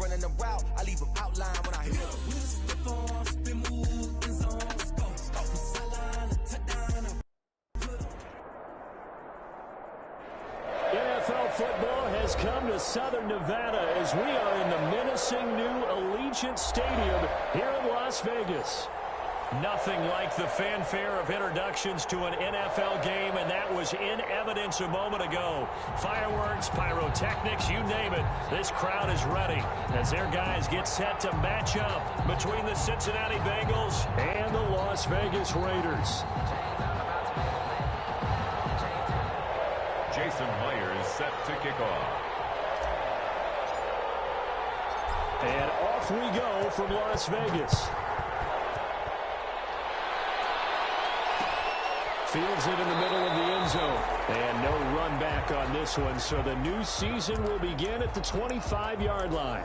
running the route, I leave them outline when I hit them. NFL football has come to Southern Nevada as we are in the menacing new Allegiant Stadium here in Las Vegas. Nothing like the fanfare of introductions to an NFL game, and that was in evidence a moment ago. Fireworks, pyrotechnics, you name it. This crowd is ready as their guys get set to match up between the Cincinnati Bengals and the Las Vegas Raiders. Jason Myers set to kick off. And off we go from Las Vegas. Fields it in the middle of the end zone. And no run back on this one, so the new season will begin at the 25-yard line.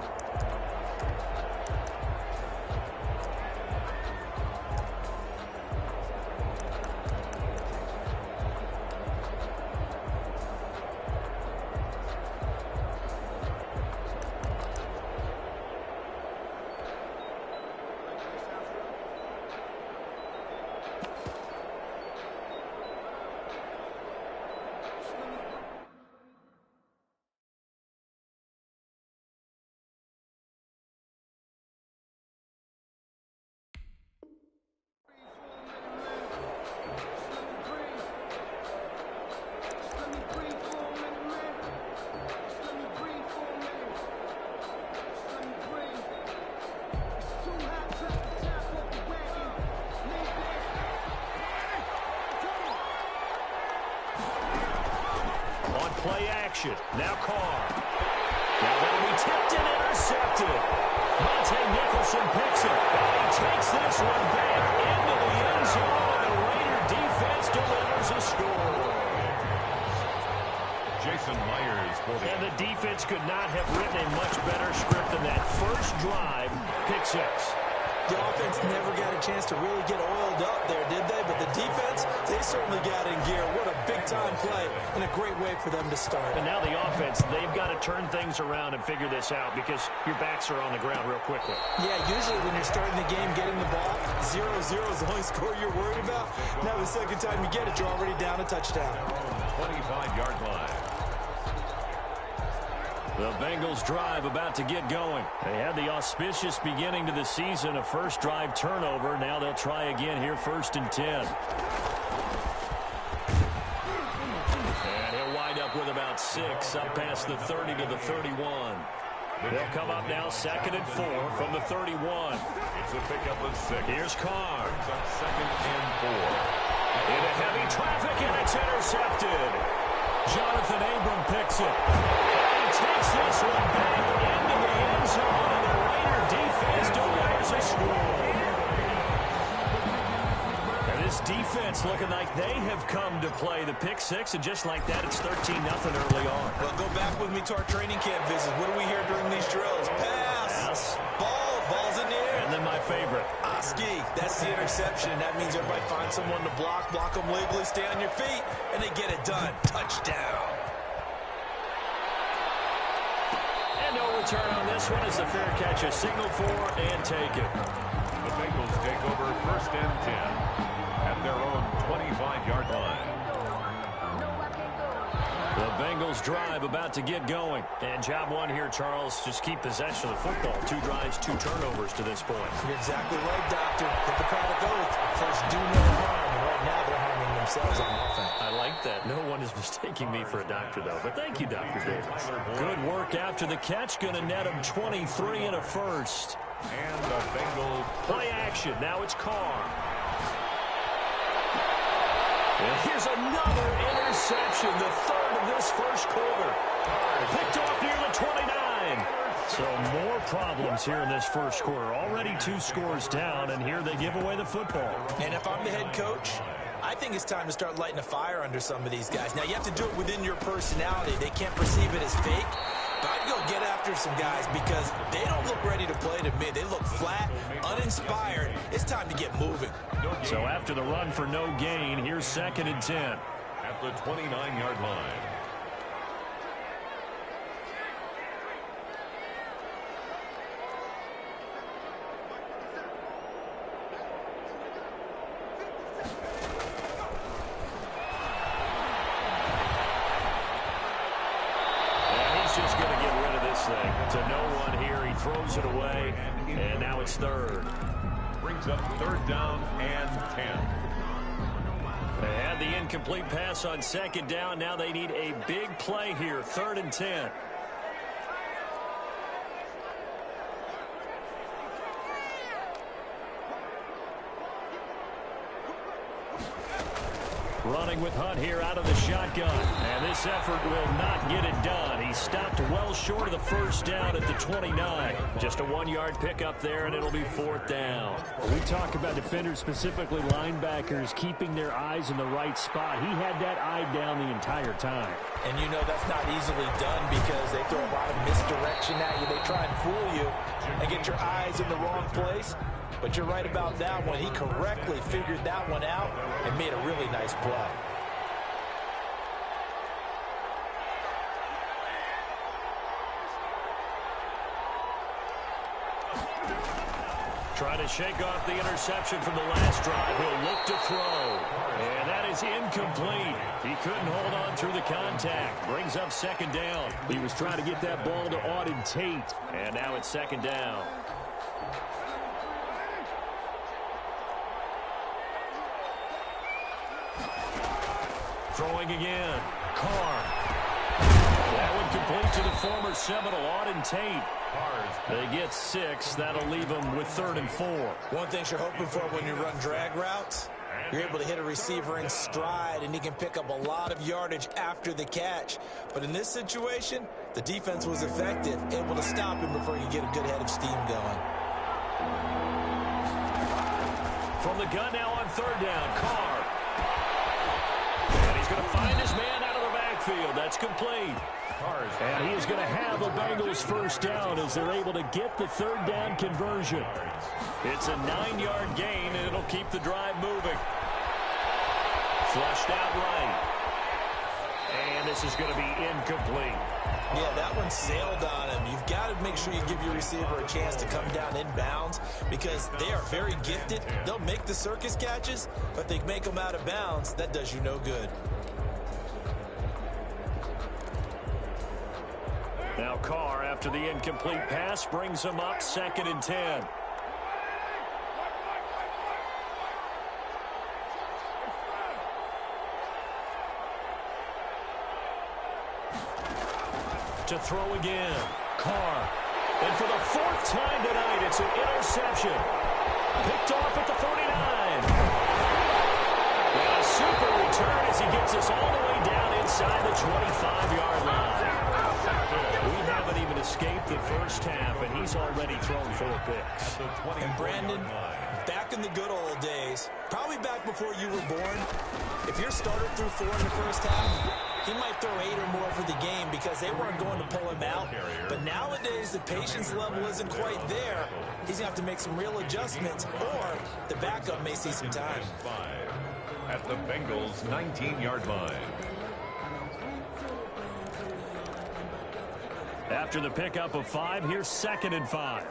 Play action. Now Carr. Now that'll be tipped and intercepted. Monte Nicholson picks it. And he takes this one back into the end zone. And the Raider defense delivers a score. Jason Myers for the... And the defense could not have written a much better script than that first drive. Pick six. The offense never got a chance to really get oiled up there, did they? But the defense, they certainly got in gear. What a big-time play and a great way for them to start. And now the offense, they've got to turn things around and figure this out because your backs are on the ground real quickly. Yeah, usually when you're starting the game, getting the ball, 0-0 is the only score you're worried about. Now the second time you get it, you're already down a touchdown. 25-yard line. The Bengals drive about to get going. They had the auspicious beginning to the season, a first drive turnover. Now they'll try again here, 1st and 10. And he'll wind up with about 6 up past the 30 to the 31. They'll come up now 2nd and 4 from the 31. It's a pickup of 6. Here's Carr. It's up 2nd and 4. Into heavy traffic, and it's intercepted. Jonathan Abram picks it. Takes this one back into the end zone, and the Raider defense delivers a score. And this defense looking like they have come to play the pick six, and just like that, it's 13-0 early on. Well, go back with me to our training camp visit. What do we hear during these drills? Pass. Ball's in the air. And then my favorite. Oski, that's the interception. That means everybody finds someone to block them legally, stay on your feet, and they get it done. Touchdown. No return on this one as the fair catch is signaled for and taken. The Bengals take over 1st and 10 at their own 25-yard line. The Bengals drive about to get going. And job one here, Charles, just keep possession of the football. 2 drives, 2 turnovers to this point. You're exactly right, Doctor. Hippocratic oath. First, do no harm. And right now, they're harming themselves on offense. I like that. No one is mistaking me for a doctor, though. But thank you, Dr. Davis. Good work after the catch. Going to net him 23 and a first. And the Bengals play action. Now it's Carr. And here's another interception, the 3rd of this first quarter. Picked off near the 29. So more problems here in this first quarter. Already 2 scores down, and here they give away the football. And if I'm the head coach, I think it's time to start lighting a fire under some of these guys. Now, you have to do it within your personality. They can't perceive it as fake. But I'd go get after some guys because they don't look ready to play to me. They look flat, uninspired. It's time to get moving. So after the run for no gain, here's 2nd and 10. At the 29-yard line. To no one here. He throws it away, and now it's third. Brings up third down and 10. They had the incomplete pass on second down. Now they need a big play here, 3rd and 10. Running with Hunt here out of the shotgun. And this effort will not get it done. He stopped well short of the first down at the 29. Just a 1-yard pickup there, and it'll be 4th down. We talk about defenders, specifically linebackers, keeping their eyes in the right spot. He had that eye down the entire time. And you know that's not easily done because they throw a lot of misdirection at you. They try and fool you and get your eyes in the wrong place. But you're right about that one. He correctly figured that one out and made a really nice play. Trying to shake off the interception from the last drive. He'll look to throw. And that is incomplete. He couldn't hold on through the contact. Brings up 2nd down. He was trying to get that ball to Auden Tate. And now it's 2nd down. Throwing again. Carr. That one complete to the former Seminole, Auden Tate. They get 6. That'll leave them with 3rd and 4. One thing you're hoping for when you run drag routes, you're able to hit a receiver in stride, and he can pick up a lot of yardage after the catch. But in this situation, the defense was effective, able to stop him before he could get a good head of steam going. From the gun now on 3rd down, Carr. And he's going to find his man out of the backfield. That's complete. And he is going to have a Bengals 1st down as they're able to get the 3rd down conversion. It's a 9-yard gain, and it'll keep the drive moving. Flushed out right. And this is going to be incomplete. Yeah, that one sailed on him. You've got to make sure you give your receiver a chance to come down inbounds because they are very gifted. They'll make the circus catches, but if they make them out of bounds, that does you no good. Now Carr, after the incomplete pass, brings him up 2nd and 10. To throw again. Carr. And for the 4th time tonight, it's an interception. Picked off at the 49. And a super return as he gets us all the way down inside the 25-yard line. We haven't even escaped the first half, and he's already thrown 4 picks. And Brandon, back in the good old days, probably back before you were born, if your starter threw 4 in the first half, he might throw 8 or more for the game because they weren't going to pull him out. But nowadays, the patience level isn't quite there. He's going to have to make some real adjustments, or the backup may see some time. At the Bengals' 19-yard line. After the pickup of 5, here's 2nd and 5.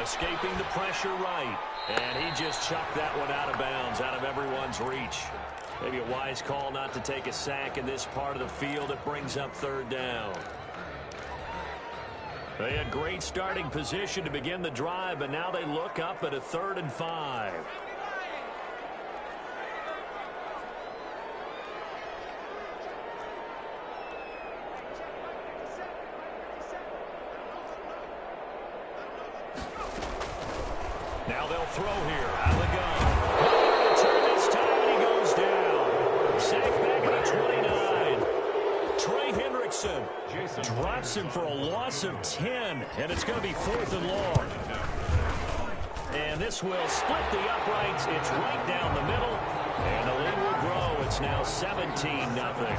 Escaping the pressure right. And he just chucked that one out of bounds, out of everyone's reach. Maybe a wise call not to take a sack in this part of the field. It brings up 3rd down. They had great starting position to begin the drive, but now they look up at a 3rd and 5. Now they'll throw here out of the gun. Return this time, and he goes down. Sacked back at the 29. Trey Hendrickson drops him for a loss of 10, and it's going to be 4th and long. And this will split the uprights. It's right down the middle, and the lead will grow. It's now 17-0.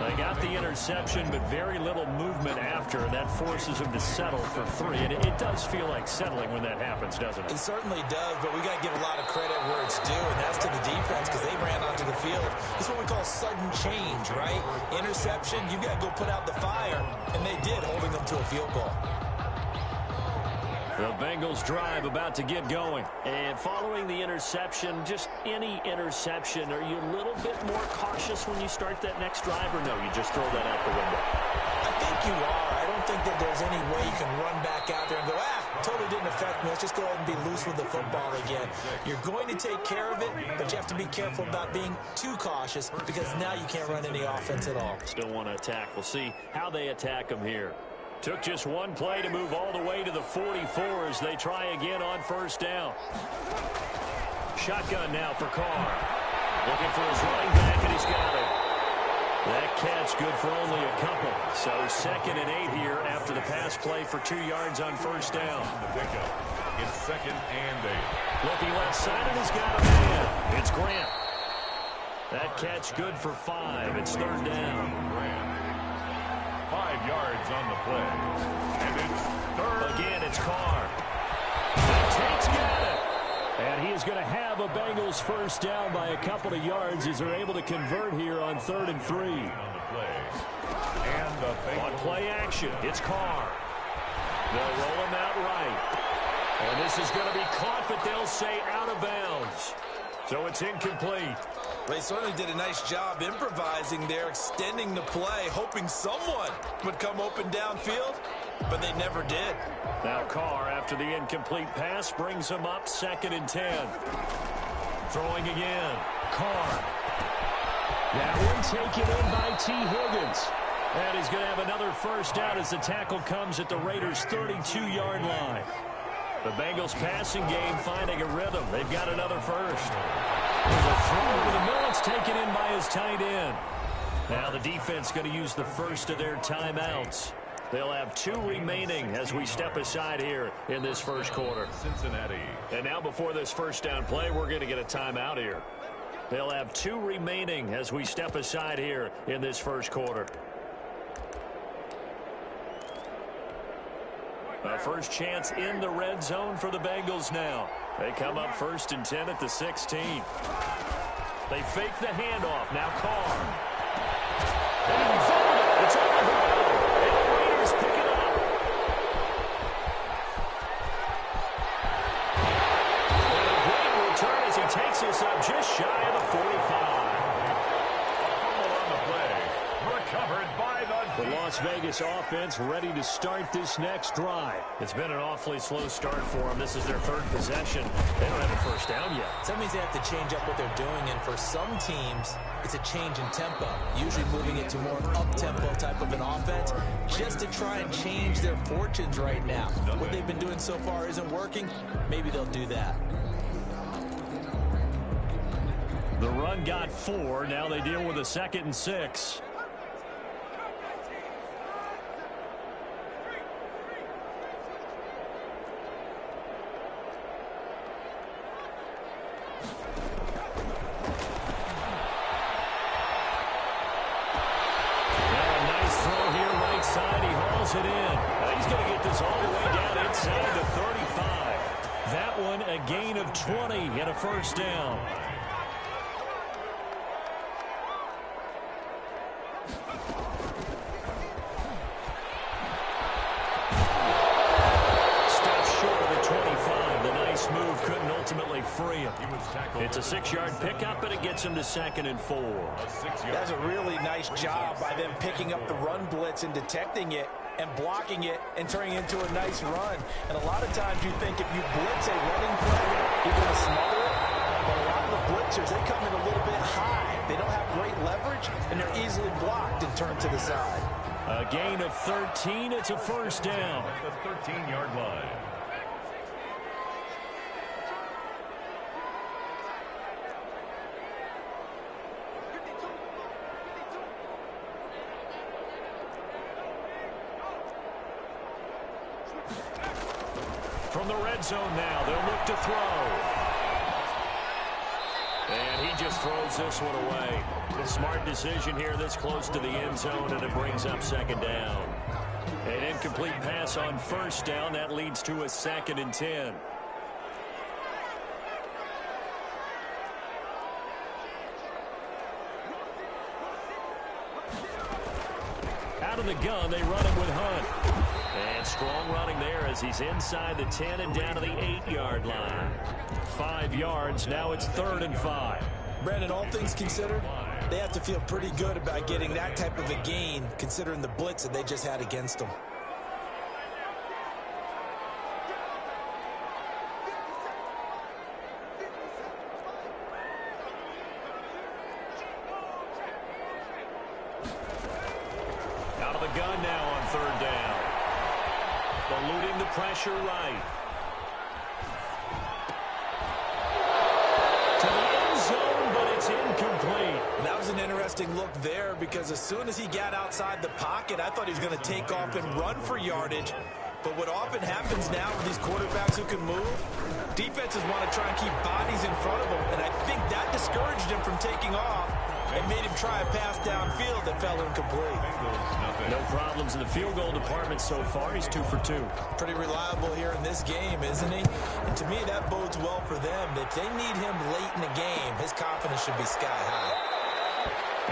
They got the interception, but very little movement after, and that forces them to settle for 3. And it does feel like settling when that happens, doesn't it? It certainly does, but we got to give a lot of credit where it's due, and that's to the defense because they ran onto the field. It's what we call sudden change, right? Interception, you got to go put out the fire, and they did, holding them to a field goal. The Bengals drive about to get going. And following the interception, just any interception, are you a little bit more cautious when you start that next drive, or no, you just throw that out the window? I think you are. I don't think that there's any way you can run back out there and go, totally didn't affect me. Let's just go ahead and be loose with the football again. You're going to take care of it, but you have to be careful about being too cautious because now you can't run any offense at all. Still want to attack. We'll see how they attack them here. Took just one play to move all the way to the 44 as they try again on first down. Shotgun now for Carr. Looking for his running back, and he's got it. That catch good for only a couple. So 2nd and 8 here after the pass play for 2 yards on first down. The pickup. It's 2nd and 8. Looking left side, and he's got a man. It's Grant. That catch good for 5. It's 3rd down. Grant. 5 yards on the play. And it's 3rd. Again, it's Carr. Tate's got it. And he is going to have a Bengals first down by a couple of yards as they're able to convert here on 3rd and 3. On the play. And the Bengals. On play action, it's Carr. They'll roll him out right. And this is going to be caught, but they'll say out of bounds. So it's incomplete. They certainly did a nice job improvising there, extending the play, hoping someone would come open downfield, but they never did. Now Carr, after the incomplete pass, brings him up 2nd and 10. Throwing again. Carr. That one taken in by T. Higgins. And he's going to have another first down as the tackle comes at the Raiders' 32-yard line. The Bengals passing game finding a rhythm. They've got another first. There's a throw over the middle. It's taken in by his tight end. Now the defense going to use the first of their timeouts. They'll have 2 remaining as we step aside here in this first quarter. Cincinnati. And now before this first down play, we're going to get a timeout here. They'll have 2 remaining as we step aside here in this first quarter. A first chance in the red zone for the Bengals now. They come up 1st and 10 at the 16. They fake the handoff. Now Carr. And he found it. It's on the ground. And the Raiders pick it up. And a great return as he takes us up just shy of the 45. On the play. Recovered by The Las Vegas offense ready to start this next drive. It's been an awfully slow start for them. This is their 3rd possession. They don't have a first down yet. So that means they have to change up what they're doing, and for some teams, it's a change in tempo, usually moving it to more up-tempo type of an offense just to try and change their fortunes right now. What they've been doing so far isn't working. Maybe they'll do that. The run got 4. Now they deal with a 2nd and 6. It in. He's going to get this all the way down inside the 35. That one a gain of 20 and a first down. Steps short of the 25. The nice move couldn't ultimately free him. It's a 6-yard pickup, and it gets him to 2nd and 4. That's a really nice job by them picking up the run blitz and detecting it and blocking it and turning it into a nice run. And a lot of times you think if you blitz a running play, you're going to smother it. But a lot of the blitzers, they come in a little bit high. They don't have great leverage, and they're easily blocked and turned to the side. A gain of 13. It's a first down. At the 13-yard line. From the red zone now, they'll look to throw. And he just throws this one away. A smart decision here this close to the end zone, and it brings up second down. An incomplete pass on first down. That leads to a 2nd and 10. Out of the gun, they run it with Hunt. And strong running there as he's inside the 10 and down to the 8-yard line. 5 yards. Now it's 3rd and 5. Brandon, all things considered, they have to feel pretty good about getting that type of a gain, considering the blitz that they just had against them. Out of the gun now on 3rd down. Eluding the pressure right. To the end zone, but it's incomplete. That was an interesting look there because as soon as he got outside the pocket, I thought he was going to take off and run for yardage. But what often happens now with these quarterbacks who can move, defenses want to try and keep bodies in front of them, and I think that discouraged him from taking off and made him try a pass downfield that fell incomplete. No problems in the field goal department so far. He's 2 for 2. Pretty reliable here in this game, isn't he? And to me, that bodes well for them. If they need him late in the game, his confidence should be sky high.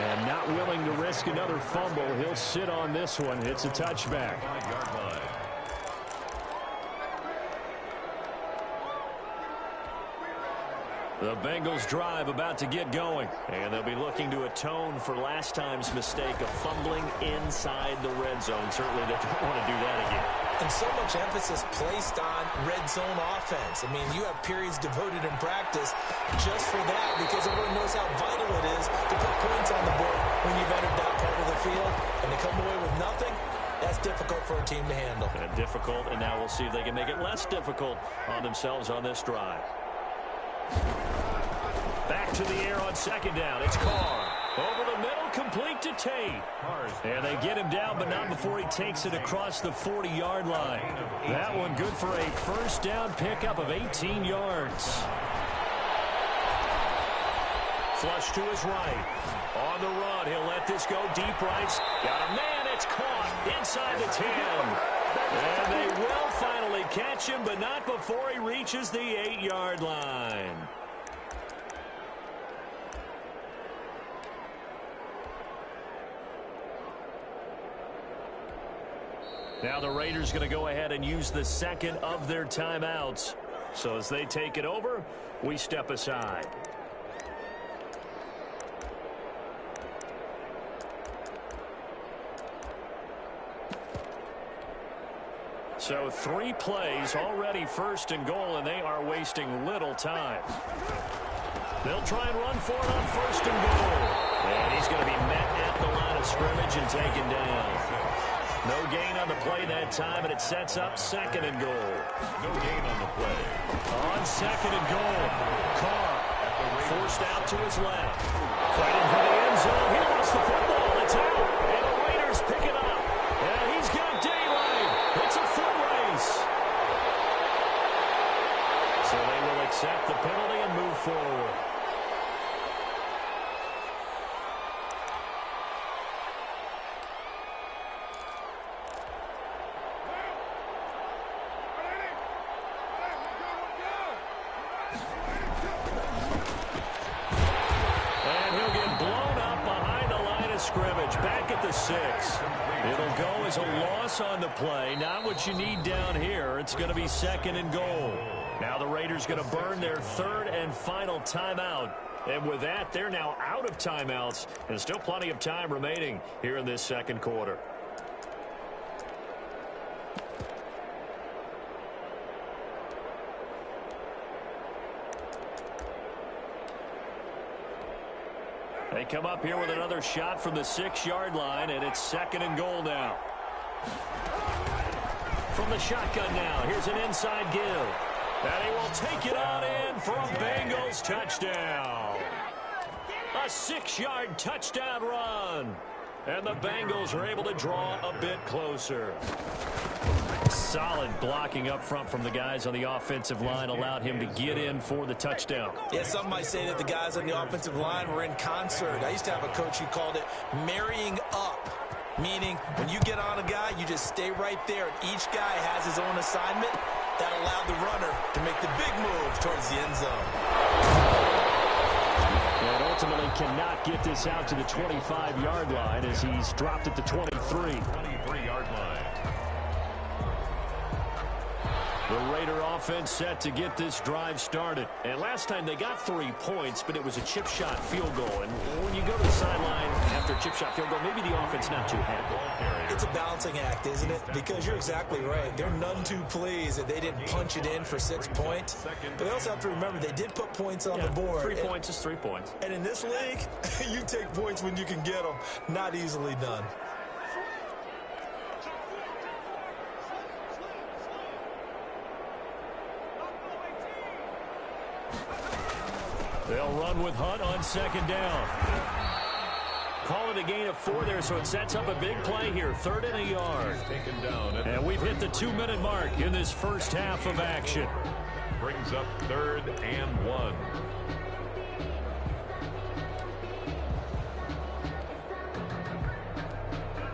And not willing to risk another fumble. He'll sit on this one. It's a touchback. The Bengals drive about to get going, and they'll be looking to atone for last time's mistake of fumbling inside the red zone. Certainly they don't want to do that again. And so much emphasis placed on red zone offense. I mean, you have periods devoted in practice just for that because everyone knows how vital it is to put points on the board when you've entered that part of the field. And to come away with nothing, that's difficult for a team to handle. And difficult, and now we'll see if they can make it less difficult on themselves on this drive. Back to the air on 2nd down. It's Carr. Over the middle, complete to Tate. And they get him down, but not before he takes it across the 40-yard line. That one good for a first down pickup of 18 yards. Flush to his right. On the run, he'll let this go deep right. Got a man, it's caught inside the 10. And they will finally catch him, but not before he reaches the 8-yard line. Now the Raiders going to go ahead and use the 2nd of their timeouts. So as they take it over, we step aside. So 3 plays, already 1st and goal, and they are wasting little time. They'll try and run for it on 1st and goal. And he's going to be met at the line of scrimmage and taken down. No gain on the play that time, and it sets up 2nd and goal. No gain on the play. On 2nd and goal, Carr forced out to his left. Fighting for the end zone. He lost the football. It's out. And the Raiders pick it up. And he's got daylight. It's a foot race. So they will accept the penalty and move forward. Back at the 6. It'll go as a loss on the play. Not what you need down here. It's going to be 2nd and goal. Now the Raiders going to burn their 3rd and final timeout. And with that, they're now out of timeouts. And still plenty of time remaining here in this 2nd quarter. They come up here with another shot from the 6-yard line, and it's 2nd and goal now. From the shotgun now, here's an inside give. And he will take it on in for a Bengals touchdown. A 6-yard touchdown run. And the Bengals are able to draw a bit closer. Solid blocking up front from the guys on the offensive line allowed him to get in for the touchdown. Yeah, some might say that the guys on the offensive line were in concert. I used to have a coach who called it marrying up, meaning when you get on a guy, you just stay right there. Each guy has his own assignment. That allowed the runner to make the big move towards the end zone. And ultimately cannot get this out to the 25-yard line as he's dropped at the 23. 23-yard line. The Raider offense set to get this drive started. And last time they got 3 points, but it was a chip shot field goal. And when you go to the sideline after a chip shot field goal, maybe the offense not too happy. It's a balancing act, isn't it? Because you're exactly right. They're none too pleased that they didn't punch it in for 6 points. But they also have to remember they did put points on the board. 3 points is 3 points. And in this league, you take points when you can get them. Not easily done. They'll run with Hunt on second down. Call it a gain of 4 there, so it sets up a big play here. 3rd and a yard. Taken down. And we've hit the 2-minute mark in this first half of action. Brings up 3rd and 1.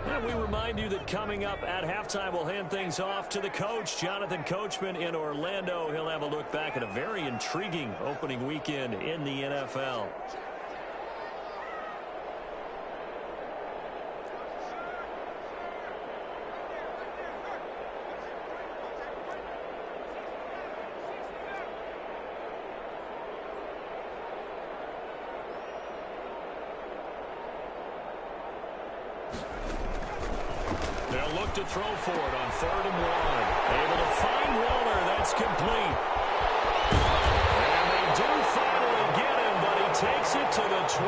And we remind you that coming up at halftime, we'll hand things off to the coach, Jonathan Coachman in Orlando. He'll have a look back at a very intriguing opening weekend in the NFL. They'll look to throw for it on 3rd and 1. Able to find Walter. That's complete. And they do finally get him, but he takes it to the 25.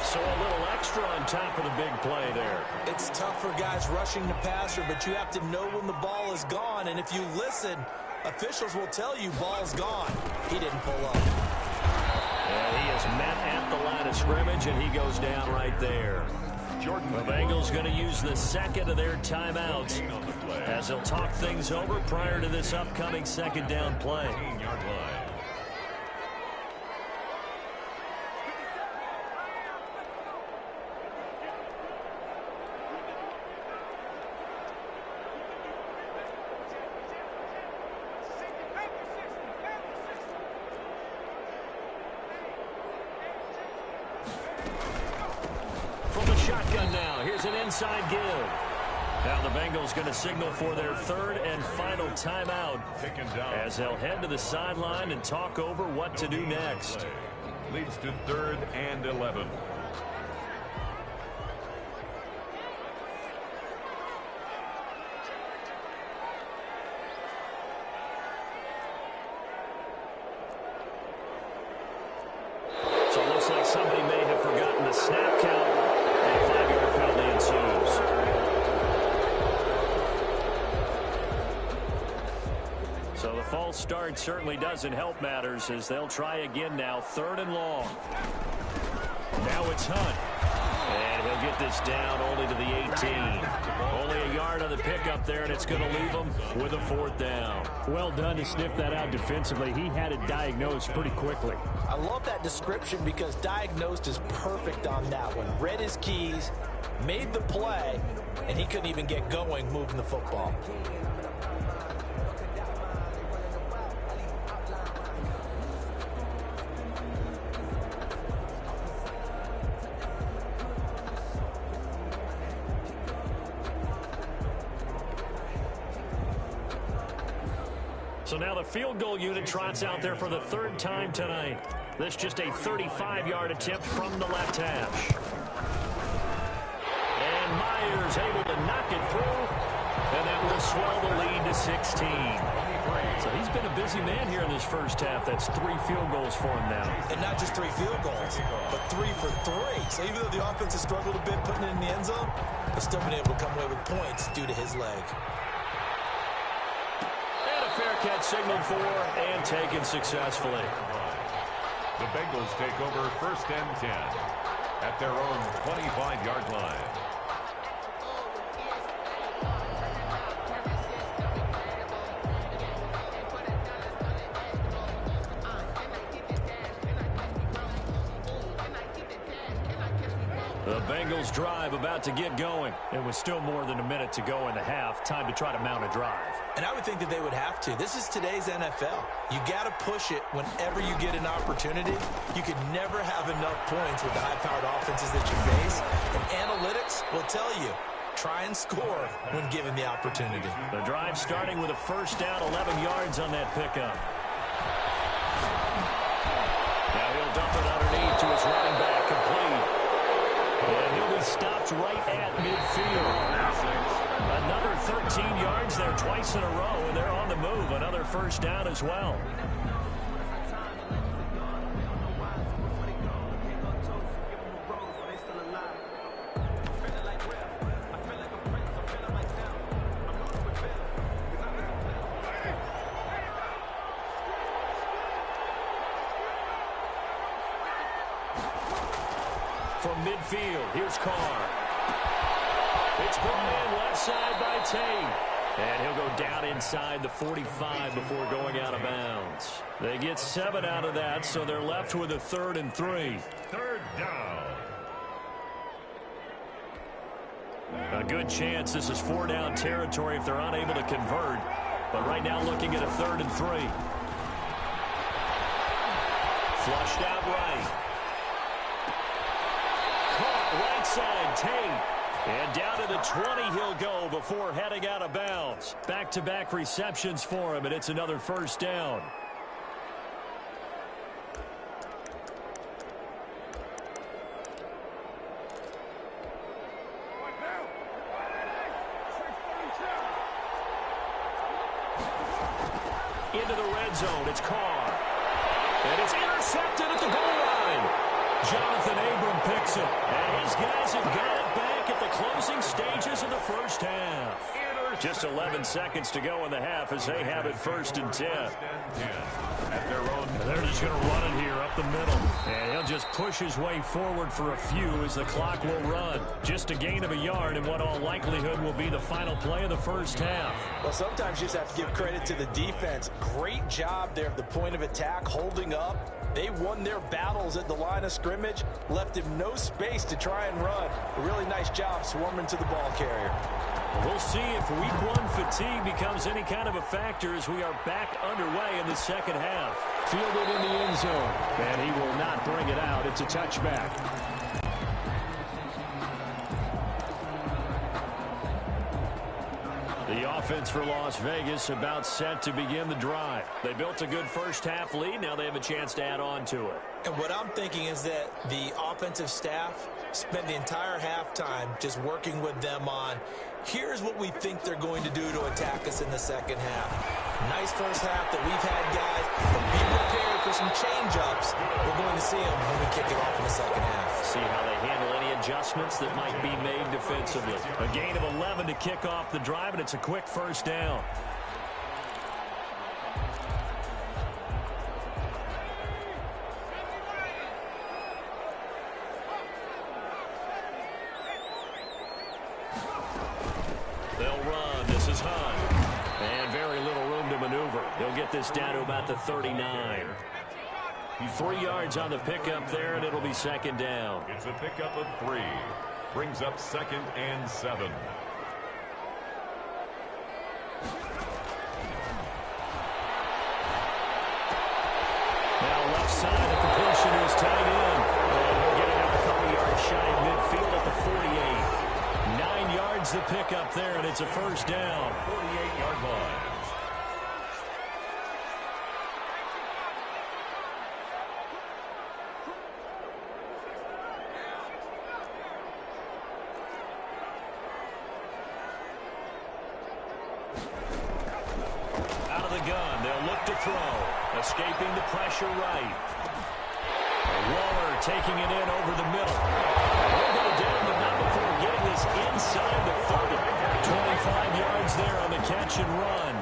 So a little extra on top of the big play there. It's tough for guys rushing the passer, but you have to know when the ball is gone. And if you listen, officials will tell you ball's gone. He didn't pull up. And he is met at the line of scrimmage, and he goes down right there. The Bengals going to use the second of their timeouts as they'll talk things over prior to this upcoming second down play. 15-yard line. Shotgun now. Here's an inside give. Now the Bengals going to signal for their 3rd and final timeout as they'll head to the sideline and talk over what to do next. Leads to 3rd and 11. So it looks like somebody may have forgotten the snap count. And a 5-yard penalty ensues. So the false start certainly doesn't help matters as they'll try again now. 3rd and long. Now it's Hunt. And he'll get this down only to the 18. Only a yard on the pickup there, and it's going to leave him with a 4th down. Well done to sniff that out defensively. He had it diagnosed pretty quickly. I love that description because diagnosed is perfect on that one. Read his keys, made the play, and he couldn't even get going moving the football. So now the field goal unit trots out there for the 3rd time tonight. This just a 35-yard attempt from the left hash. And Myers able to knock it through. And that will swell the lead to 16. So he's been a busy man here in this first half. That's 3 field goals for him now. And not just 3 field goals, but 3 for 3. So even though the offense has struggled a bit putting it in the end zone, they've still been able to come away with points due to his leg. Fair catch signaled for and taken successfully. The Bengals take over 1st and 10 at their own 25-yard line. The Bengals drive about to get going. It was still more than a minute to go in the half. Time to try to mount a drive. And I would think that they would have to. This is today's NFL. You got to push it whenever you get an opportunity. You could never have enough points with the high-powered offenses that you face. And analytics will tell you, try and score when given the opportunity. The drive starting with a first down, 11 yards on that pickup. Now he'll dump it underneath to his running back, complete. And he'll be stopped right at midfield. Another 13 yards there twice in a row, and they're on the move. Another first down as well. From midfield, here's Carr. It's brought in left side by Tate. And he'll go down inside the 45 before going out of bounds. They get 7 out of that, so they're left with a 3rd and 3. Third down. A good chance this is 4-down territory if they're unable to convert. But right now looking at a 3rd and 3. Flushed out right. Right side, Tate. And down to the 20 he'll go before heading out of bounds. Back-to-back receptions for him, and it's another first down. Into the red zone, it's Carr. And it's intercepted at the goal line. Jonathan Abram picks it. And his guys have got it back at the closing stages of the first half. Just 11 seconds to go in the half as they have it 1st and 10. At their own. They're just going to run it here up the middle. And he'll just push his way forward for a few as the clock will run. Just a gain of a yard in what all likelihood will be the final play of the first half. Well, sometimes you just have to give credit to the defense. Great job there at the point of attack, holding up. They won their battles at the line of scrimmage, left him no space to try and run. A really nice job swarming to the ball carrier. We'll see if week 1 fatigue becomes any kind of a factor as we are back underway in the second half. Fielded in the end zone, and he will not bring it out. It's a touchback. The offense for Las Vegas about set to begin the drive. They built a good first half lead. Now they have a chance to add on to it. And what I'm thinking is that the offensive staff spent the entire halftime just working with them on, here's what we think they're going to do to attack us in the second half. Nice first half that we've had, guys, but be prepared for some change-ups. We're going to see them when we kick it off in the second half. See how they handle any adjustments that might be made defensively. A gain of 11 to kick off the drive, and it's a quick first down. They'll run. This is Hunt. And very little room to maneuver. He'll get this down to about the 39. 3 yards on the pickup there, and it'll be second down. It's a pickup of 3. Brings up 2nd and 7. Now left side, the completion is tight end. And we're getting up a couple yards shy of midfield at the 48. 9 yards the pickup there, and it's a first down. 48-yard line. Out of the gun, they'll look to throw. Escaping the pressure right. Waller taking it in over the middle. He'll go down, but not before getting this inside the 30. 25 yards there on the catch and run.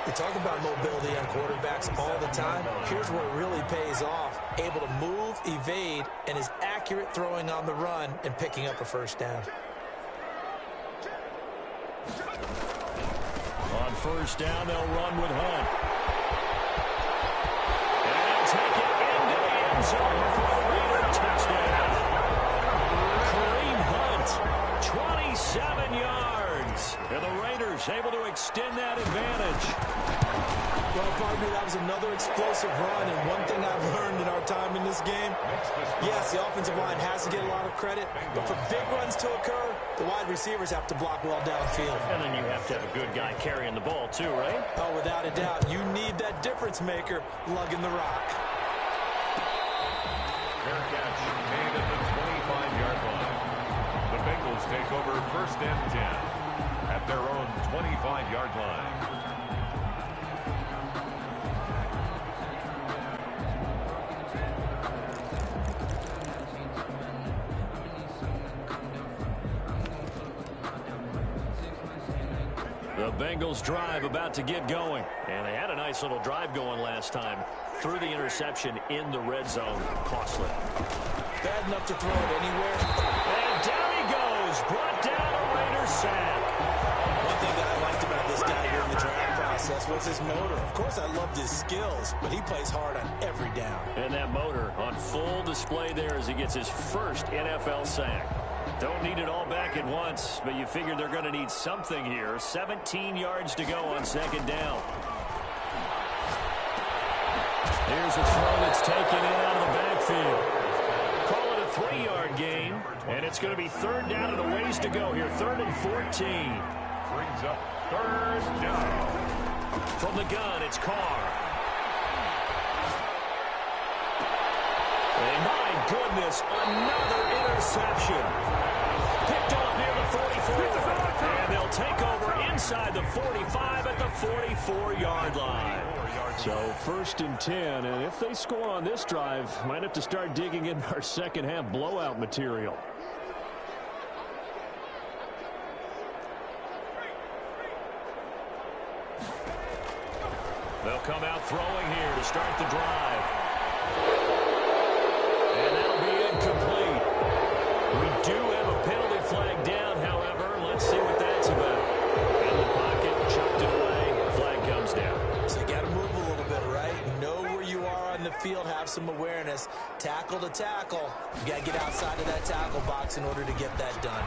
We talk about mobility on quarterbacks all the time. Here's where it really pays off. Able to move, evade, and is accurate throwing on the run and picking up a first down. On first down, they'll run with Hunt. And they'll take it into the end zone for a Raider touchdown. And the Raiders able to extend that advantage. Well, partner, that was another explosive run, and one thing I've learned in our time in this game, yes, the offensive line has to get a lot of credit, but for big runs to occur, the wide receivers have to block well downfield. And then you have to have a good guy carrying the ball, too, right? Oh, without a doubt. You need that difference maker lugging the rock. Fair catch made at the 25-yard line. The Bengals take over 1st and 10 at their own 25-yard line. The Bengals drive about to get going. And they had a nice little drive going last time. Threw the interception in the red zone. Costly. Bad enough to throw it anywhere. And down he goes. Brought down a Raider sack. One thing that I liked about this guy here in the draft process was his motor. Of course, I loved his skills, but he plays hard on every down. And that motor on full display there as he gets his first NFL sack. Don't need it all back at once, but you figure they're going to need something here. 17 yards to go on 2nd down. Here's a throw that's taken in out of the backfield. Call it a 3-yard gain, and it's going to be 3rd down and a ways to go here. 3rd and 14. Brings up 3rd down. From the gun, it's Carr. And my goodness, another interception. Picked off near the 44. And they'll take over inside the 45 at the 44-yard line. So 1st and 10, and if they score on this drive, might have to start digging in our second half blowout material. They'll come out throwing here to start the drive. And that'll be incomplete. We do have a penalty flag down, however. Let's see what that's about. In the pocket, chucked it away. Flag comes down. So you got to move a little bit, right? Know where you are on the field, have some awareness. Tackle to tackle. You got to get outside of that tackle box in order to get that done.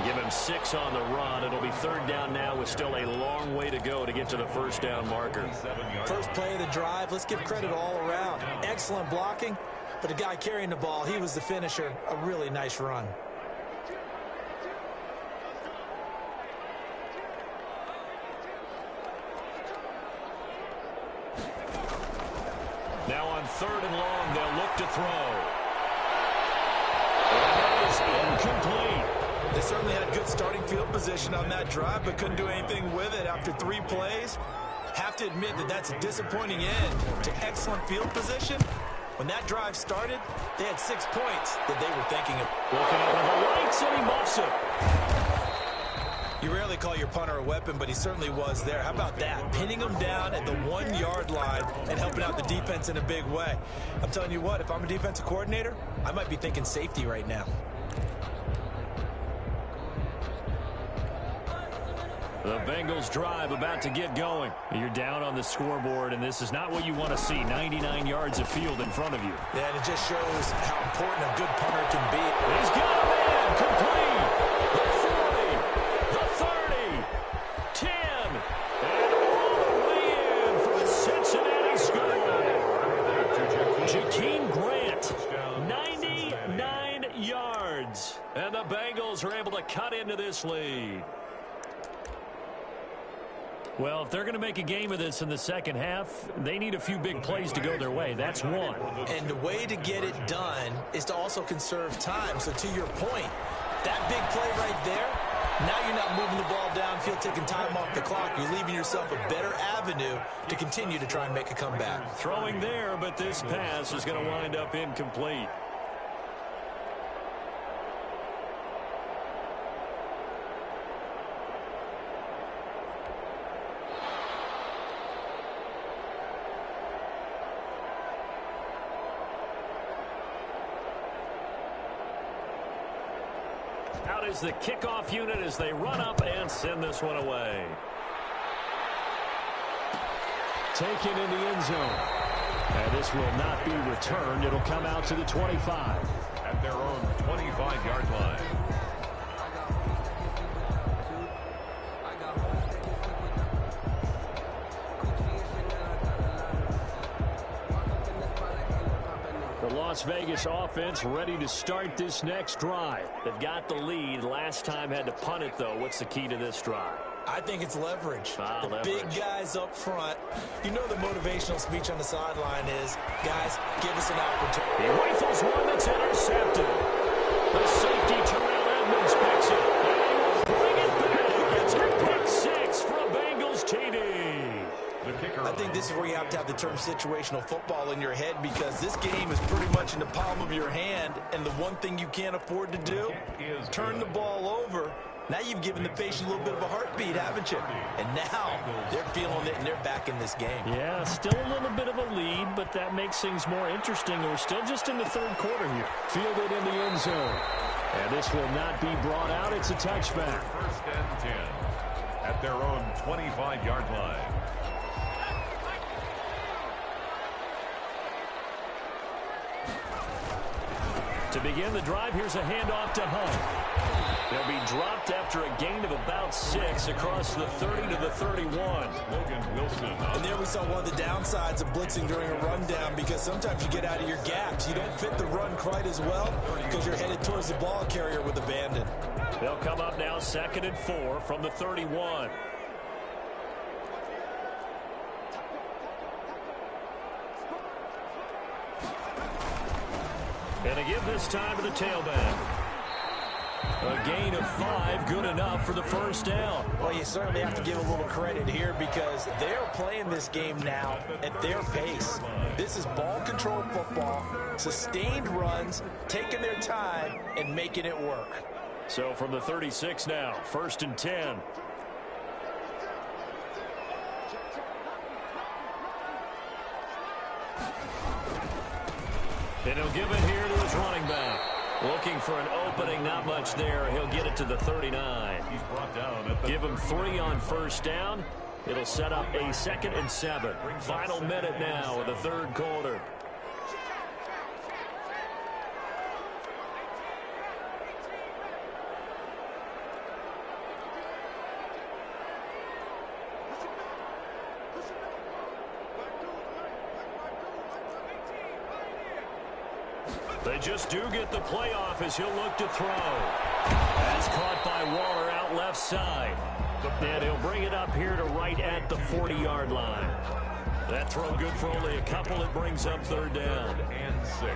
Give him 6 on the run. It'll be 3rd down now with still a long way to go to get to the 1st down marker. First play of the drive, let's give credit all around. Excellent blocking, but the guy carrying the ball, he was the finisher. A really nice run. Now on 3rd and long, they'll look to throw. And that is incomplete. They certainly had good starting field position on that drive, but couldn't do anything with it after 3 plays. Have to admit that that's a disappointing end to excellent field position. When that drive started, they had 6 points that they were thinking of. Looking up at the lights, and he muffs it. You rarely call your punter a weapon, but he certainly was there. How about that? Pinning him down at the 1-yard line and helping out the defense in a big way. I'm telling you what, if I'm a defensive coordinator, I might be thinking safety right now. The Bengals drive about to get going. You're down on the scoreboard, and this is not what you want to see. 99 yards of field in front of you. Yeah, and it just shows how important a good punter can be. He's got a man complete. The 40, the 30, 10, and all the way in for a Cincinnati score. Jakeem Grant, 99 yards. And the Bengals are able to cut into this lead. Well, if they're going to make a game of this in the second half, they need a few big plays to go their way. That's one. And the way to get it done is to also conserve time. So to your point, that big play right there, now you're not moving the ball downfield, taking time off the clock. You're leaving yourself a better avenue to continue to try and make a comeback. Throwing there, but this pass is going to wind up incomplete. Out is the kickoff unit as they run up and send this one away. Taken in the end zone. And this will not be returned. It'll come out to the 25. At their own 25-yard line. Las Vegas offense ready to start this next drive. They've got the lead. Last time had to punt it, though. What's the key to this drive? I think it's leverage. The leverage. Big guys up front. You know the motivational speech on the sideline is, guys, give us an opportunity. He rifles one that's intercepted. The safety, Terrell Edmonds, picks it. And he will bring it back. It's a pick six for a Bengals TD. I think this is where you have to have the term situational football in your head, because this game is pretty much in the palm of your hand, and the one thing you can't afford to do, turn the ball over. Now you've given the patient a little bit of a heartbeat, haven't you? And now they're feeling it, and they're back in this game. Yeah, still a little bit of a lead, but that makes things more interesting. We're still just in the third quarter here. Fielded in the end zone. And this will not be brought out. It's a touchback. First and 10 at their own 25-yard line. To begin the drive, here's a handoff to Hunt. They'll be dropped after a gain of about 6 across the 30 to the 31. Logan Wilson. And there we saw one of the downsides of blitzing during a rundown, because sometimes you get out of your gaps. You don't fit the run quite as well because you're headed towards the ball carrier with abandon. They'll come up now 2nd and 4 from the 31. And a give this time to the tailback. A gain of 5, good enough for the first down. Well, you certainly have to give a little credit here, because they're playing this game now at their pace. This is ball control football, sustained runs, taking their time and making it work. So from the 36 now, 1st and 10. And he'll give it here to his running back. Looking for an opening, not much there. He'll get it to the 39. He's brought down at the Give him 3 on first down. It'll set up a 2nd and 7. Final minute now of the third quarter. They just do get the playoff as he'll look to throw. That's caught by Waller out left side. And he'll bring it up here to right at the 40-yard line. That throw good for only a couple. It brings up 3rd down. and 6.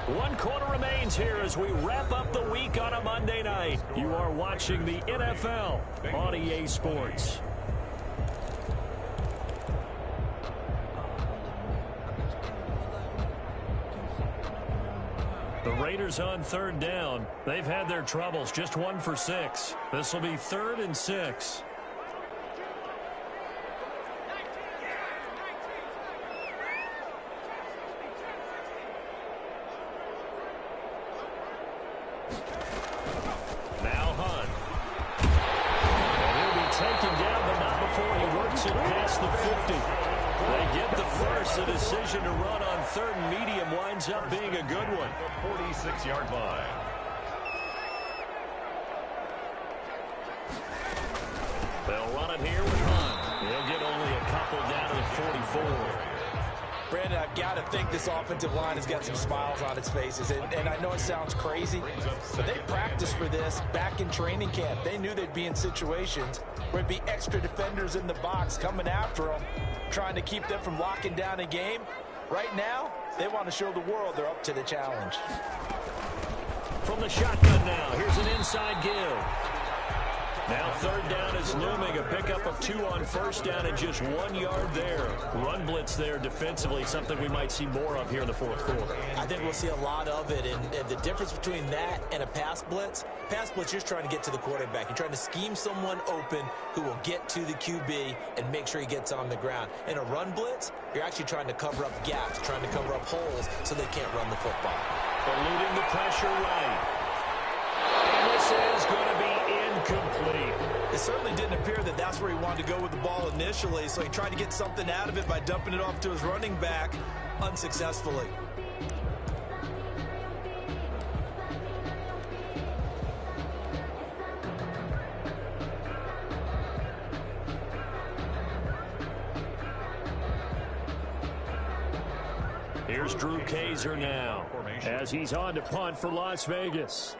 One quarter remains here as we wrap up the week on a Monday night. You are watching the NFL on EA Sports. The Raiders on 3rd down. They've had their troubles, just 1 for 6. This will be 3rd and 6. Now Hunt. And he'll be taken down, but not before he works it past the 50. They get the first. The decision to run on 3rd and medium winds up being a good one. 46-yard line. They'll run it here with Hunt. He'll get only a couple down to the 44. Brandon, I've got to think this offensive line has got some smiles on its faces. And I know it sounds crazy, but they practiced for this back in training camp. They knew they'd be in situations where it'd be extra defenders in the box coming after them, trying to keep them from locking down a game. Right now, they want to show the world they're up to the challenge. From the shotgun now, here's an inside give. Now 3rd down is looming. A pickup of 2 on first down and just 1 yard there. Run blitz there defensively, something we might see more of here in the 4th quarter. I think we'll see a lot of it. And the difference between that and a pass blitz, you're just trying to get to the quarterback. You're trying to scheme someone open who will get to the QB and make sure he gets on the ground. In a run blitz, you're actually trying to cover up gaps, trying to cover up holes so they can't run the football. Eluding the pressure right. And this is going to be incomplete. It certainly didn't appear that that's where he wanted to go with the ball initially, so he tried to get something out of it by dumping it off to his running back unsuccessfully. Here's Drew Kaiser now as he's on to punt for Las Vegas.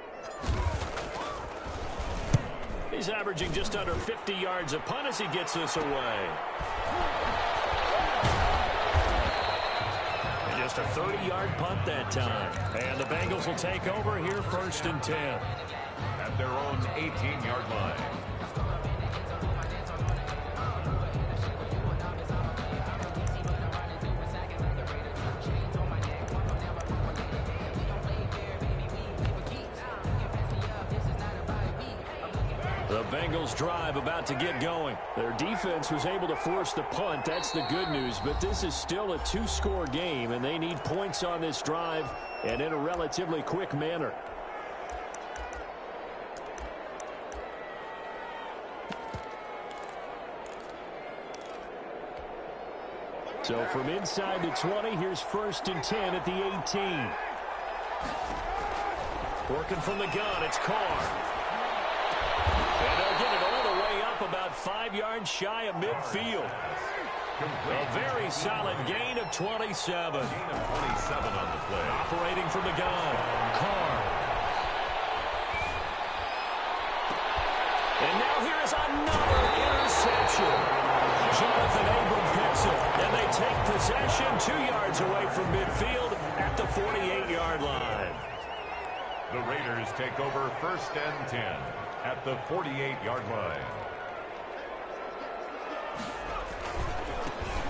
He's averaging just under 50 yards a punt as he gets this away. And just a 30-yard punt that time. And the Bengals will take over here 1st and 10. At their own 18-yard line. The Bengals drive about to get going. Their defense was able to force the punt. That's the good news. But this is still a 2-score game, and they need points on this drive and in a relatively quick manner. So from inside the 20, here's 1st and 10 at the 18. Working from the gun, it's Carr. And they'll get it all the way up about 5 yards shy of midfield. A very solid gain of 27. Gain of 27 on the play. Operating from the gun, Carr. And now here is another interception. Jonathan Abram picks it, and they take possession 2 yards away from midfield at the 48-yard line. The Raiders take over 1st and 10 at the 48-yard line.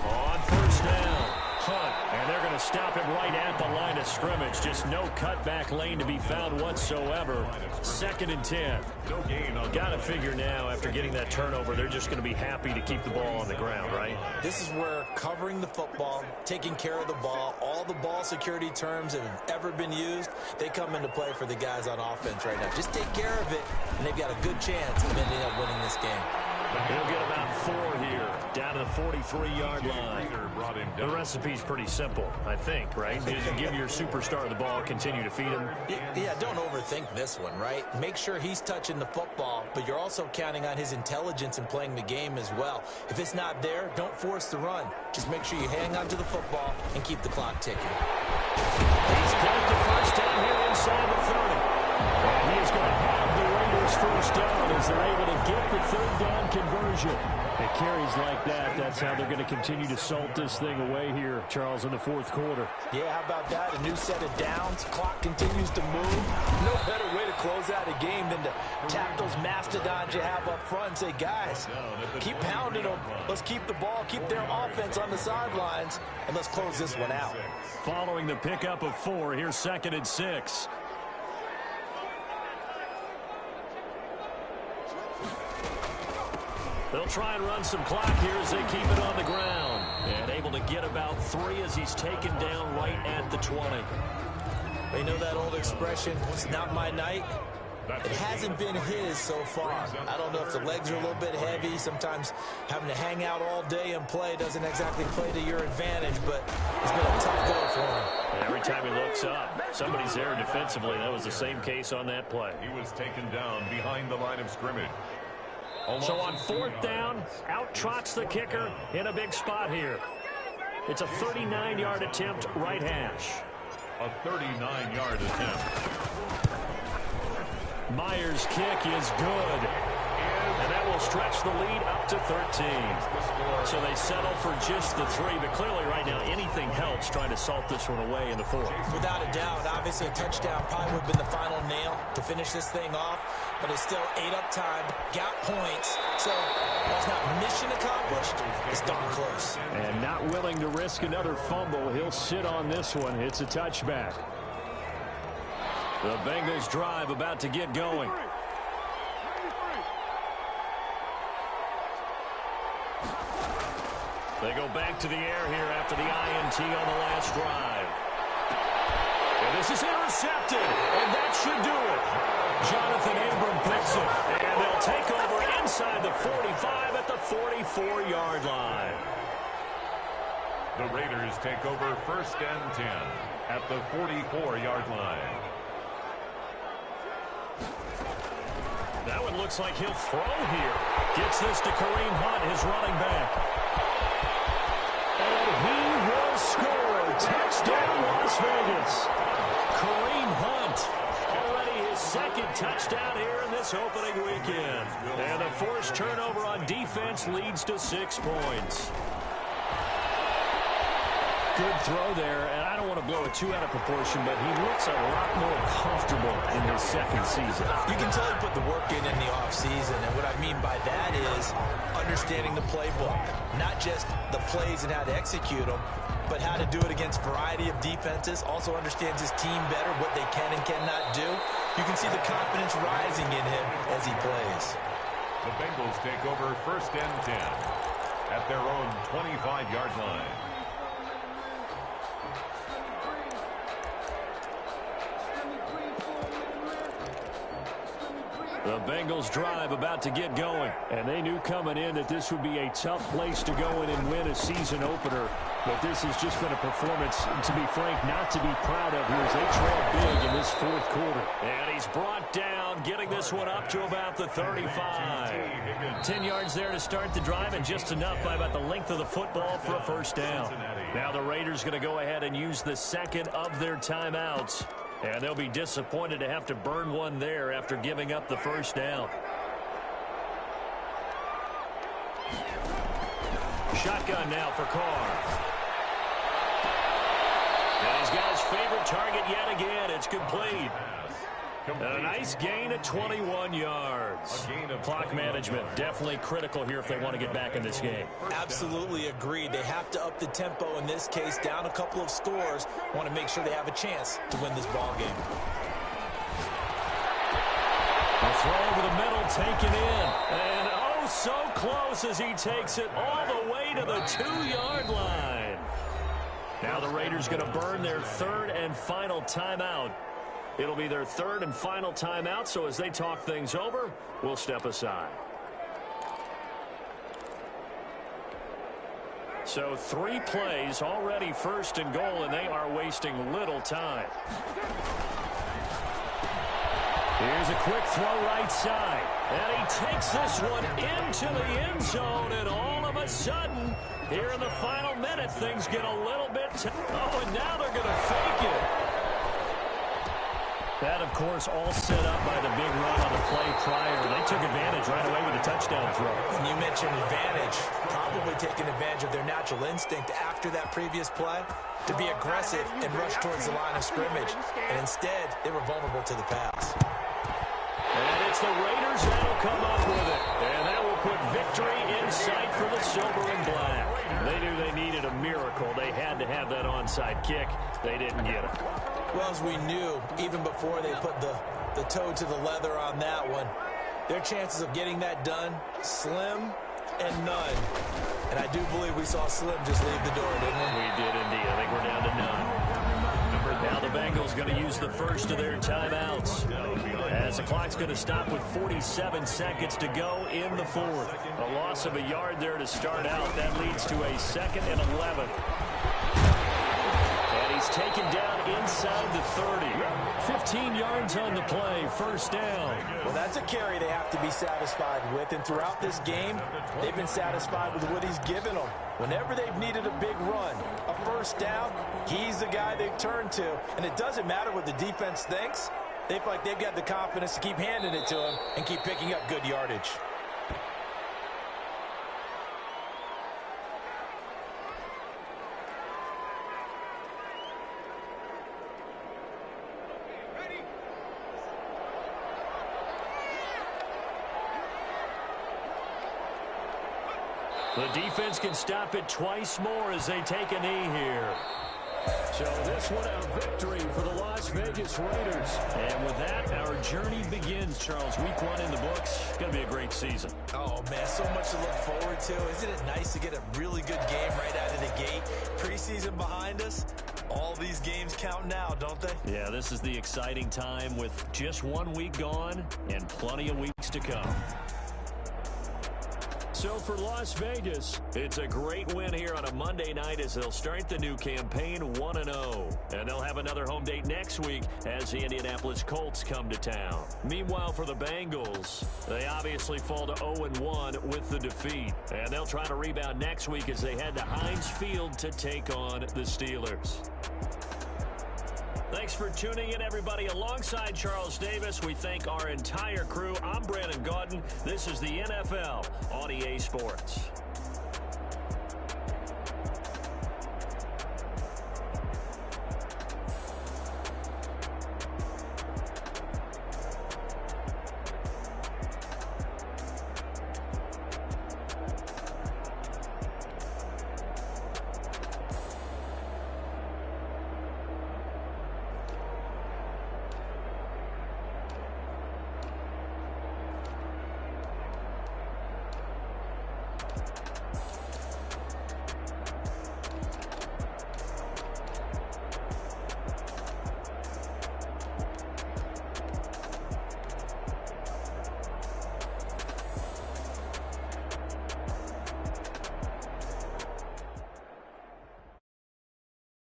On 1st down, Hunt, and they're going to stop him right at the line of scrimmage. Just no cutback lane to be found whatsoever. 2nd and 10. No gain on. Got to figure now, after getting that turnover, they're just going to be happy to keep the ball on the ground, right? This is where covering the football, taking care of the ball, all the ball security terms that have ever been used, they come into play for the guys on offense right now. Just take care of it, and they've got a good chance of ending up winning this game. He'll get about 4 here, down to the 43-yard line. The recipe's pretty simple, I think, right? You give your superstar the ball, continue to feed him. Yeah, don't overthink this one, right? Make sure he's touching the football, but you're also counting on his intelligence in playing the game as well. If it's not there, don't force the run. Just make sure you hang on to the football and keep the clock ticking. He's got the 1st down here inside the 30. And he is going to have the Raiders 1st down as they're able to get the 3rd down conversion. It carries like that. That's how they're going to continue to salt this thing away here, Charles, in the 4th quarter. Yeah, how about that? A new set of downs. Clock continues to move. No better way to close out a game than to tap those mastodons you have up front and say, guys, keep pounding them. Let's keep the ball, keep their offense on the sidelines, and let's close this one out. Following the pickup of 4, here's 2nd and 6. They'll try and run some clock here as they keep it on the ground. And able to get about 3 as he's taken down right at the 20. You know that old expression, it's not my night? It hasn't been his so far. I don't know if the legs are a little bit heavy. Sometimes having to hang out all day and play doesn't exactly play to your advantage, but it's been a tough go for him. And every time he looks up, somebody's there defensively. That was the same case on that play. He was taken down behind the line of scrimmage. So on 4th down, out trots the kicker in a big spot here. It's a 39-yard attempt, right hash. A 39-yard attempt. Myers' kick is good. And that will stretch the lead up to 13. So they settle for just the 3. But clearly right now, anything helps trying to salt this one away in the 4th. Without a doubt, obviously a touchdown probably would have been the final nail to finish this thing off. But it's still 8 up time, got points. So while it's not mission accomplished, it's darn close. And not willing to risk another fumble. He'll sit on this one. It's a touchback. The Bengals drive about to get going. They go back to the air here after the INT on the last drive. And this is intercepted, and that should do it. Jonathan Abram picks it, and they'll take over inside the 45 at the 44-yard line. The Raiders take over 1st and 10 at the 44-yard line. That one looks like he'll throw here. Gets this to Kareem Hunt, his running back. And he will score. Touchdown, Vegas. Kareem Hunt, already his second touchdown here in this opening weekend. And the forced turnover on defense leads to 6 points. Good throw there, and I don't want to blow it too out of proportion, but he looks a lot more comfortable in his second season. You can tell he put the work in the offseason, and what I mean by that is understanding the playbook. Not just the plays and how to execute them, but how to do it against a variety of defenses. Also understands his team better, what they can and cannot do. You can see the confidence rising in him as he plays. The Bengals take over 1st and 10 at their own 25-yard line. The Bengals drive about to get going, and they knew coming in that this would be a tough place to go in and win a season opener. But this has just been a performance, to be frank, not to be proud of here as they trail big in this 4th quarter. And he's brought down, getting this one up to about the 35. 10 yards there to start the drive, and just enough by about the length of the football for a first down. Now the Raiders going to go ahead and use the second of their timeouts. And they'll be disappointed to have to burn one there after giving up the first down. Shotgun now for Carr. And he's got his favorite target yet again. It's complete. A nice gain of 21 yards. Clock management definitely critical here if they want to get back in this game. Absolutely agreed. They have to up the tempo in this case, down a couple of scores. Want to make sure they have a chance to win this ball game. A throw over the middle taken in. And oh, so close as he takes it all the way to the 2-yard line. Now the Raiders going to burn their 3rd and final timeout. It'll be their 3rd and final timeout, so as they talk things over, we'll step aside. So 3 plays, already 1st and goal, and they are wasting little time. Here's a quick throw right side. And he takes this one into the end zone, and all of a sudden, here in the final minute, things get a little bit... Oh, and now they're going to fake it. That, of course, all set up by the big run on the play prior. They took advantage right away with a touchdown throw. And you mentioned advantage, probably taking advantage of their natural instinct after that previous play to be aggressive and rush towards the line of scrimmage. And instead, they were vulnerable to the pass. And it's the Raiders that'll come up with it. And that will put victory in sight for the silver and black. They knew they needed a miracle. They had to have that onside kick. They didn't get it. Well, as we knew, even before they put the toe to the leather on that one, their chances of getting that done, slim and none. And I do believe we saw Slim just leave the door, didn't we? We did indeed. I think we're down to none. Now the Bengals going to use the first of their timeouts, as the clock's going to stop with 47 seconds to go in the 4th. A loss of a yard there to start out. That leads to a 2nd and 11. And he's taken down inside the 30. 15 yards on the play, first down. Well, that's a carry they have to be satisfied with. And throughout this game, they've been satisfied with what he's given them. Whenever they've needed a big run, a first down, he's the guy they've turned to. And it doesn't matter what the defense thinks. They feel like they've got the confidence to keep handing it to him and keep picking up good yardage. The defense can stop it twice more as they take a knee here. So this one a victory for the Las Vegas Raiders. And with that, our journey begins, Charles. Week 1 in the books. It's going to be a great season. Oh, man, so much to look forward to. Isn't it nice to get a really good game right out of the gate? Preseason behind us. All these games count now, don't they? Yeah, this is the exciting time with just 1 week gone and plenty of weeks to come. So for Las Vegas, it's a great win here on a Monday night as they'll start the new campaign 1-0. And they'll have another home date next week as the Indianapolis Colts come to town. Meanwhile, for the Bengals, they obviously fall to 0-1 with the defeat. And they'll try to rebound next week as they head to Heinz Field to take on the Steelers. Thanks for tuning in, everybody. Alongside Charles Davis, we thank our entire crew. I'm Brandon Gaudin. This is the NFL on EA Sports.